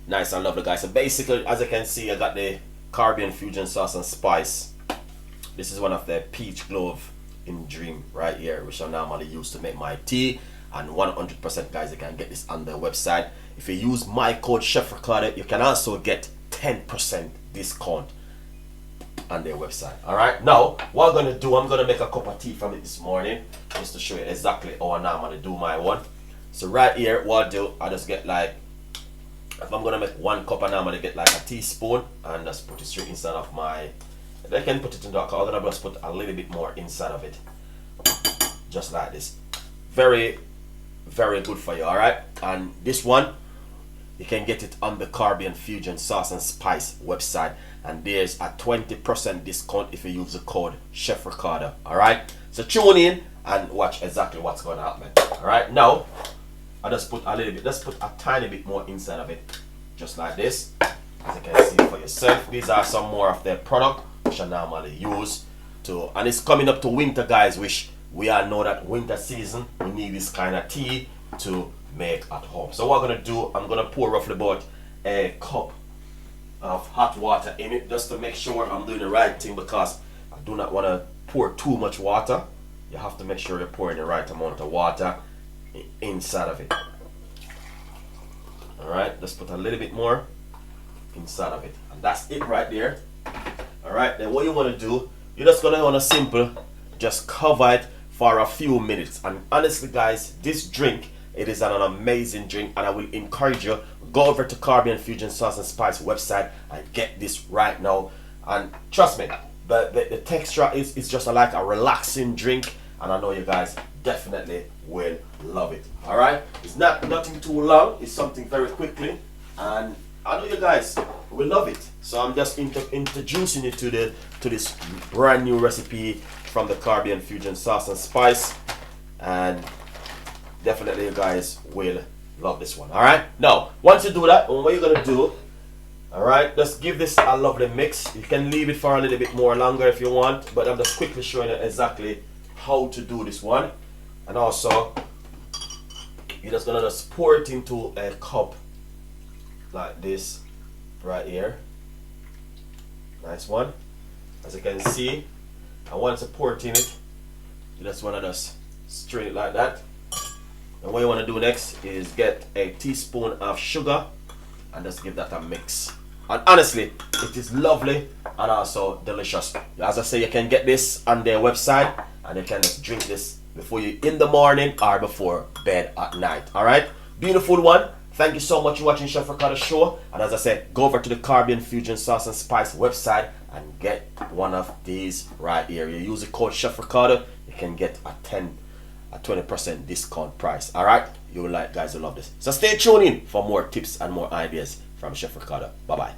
Nice and lovely, guys. So basically, as you can see, I got the Caribbean fusion sauce and spice. This is one of the peach clove in dream right here, which I normally use to make my tea. And 100%, guys, you can get this on the website. If you use my code Chef Ricardo, you can also get 10% discount on their website. Alright, now what I'm gonna do, I'm gonna make a cup of tea from it this morning, just to show you exactly how I normally do my one. So right here, what I do, I just get like, if I'm gonna make 1 cup, I normally get like a teaspoon and just put it straight inside of my, I can put it in the cup. I'm gonna just put a little bit more inside of it, just like this. Very good for you. Alright, and this one you can get it on the Caribbean Fusion Sauce and Spice website, and there's a 20% discount if you use the code Chef Ricardo. Alright, so tune in and watch exactly what's going to happen. Alright, now I just put a little bit, let's put a tiny bit more inside of it, just like this. As you can see for yourself, these are some more of their product which I normally use to, and it's coming up to winter, guys, which we all know that winter season we need this kind of tea to make at home. So what I'm gonna do, I'm gonna pour roughly about a cup of hot water in it, just to make sure I'm doing the right thing, because I do not want to pour too much water. You have to make sure you're pouring the right amount of water inside of it. Alright, just put a little bit more inside of it, and that's it right there. Alright, then what you want to do, you're just gonna want to simple just cover it for a few minutes. And honestly, guys, this drink, it is an amazing drink, and I will encourage you, go over to Caribbean Fusion Sauce and Spice website and get this right now. And trust me, the texture is just like a relaxing drink, and I know you guys definitely will love it. Alright, it's nothing too long, it's something very quickly, and I know you guys will love it. So I'm just introducing you to this brand new recipe from the Caribbean Fusion Sauce and Spice, and definitely you guys will love this one. Alright, now once you do that, what you're gonna do, alright, just give this a lovely mix. You can leave it for a little bit more longer if you want, but I'm just quickly showing you exactly how to do this one. And also you're just gonna just pour it into a cup like this right here. Nice one, as you can see. And once you pour it in it, you just want to just strain it like that. And what you want to do next is get a teaspoon of sugar and just give that a mix. And honestly, it is lovely and also delicious. As I say, you can get this on their website, and you can just drink this before you in the morning or before bed at night. Alright, beautiful one. Thank you so much for watching Chef Ricardo show. And as I said, go over to the Caribbean Fusion Sauce and Spice website and get one of these right here. You use the code Chef Ricardo, you can get a 20% discount price. Alright, you will like, guys will love this. So stay tuned in for more tips and more ideas from Chef Ricardo. Bye bye.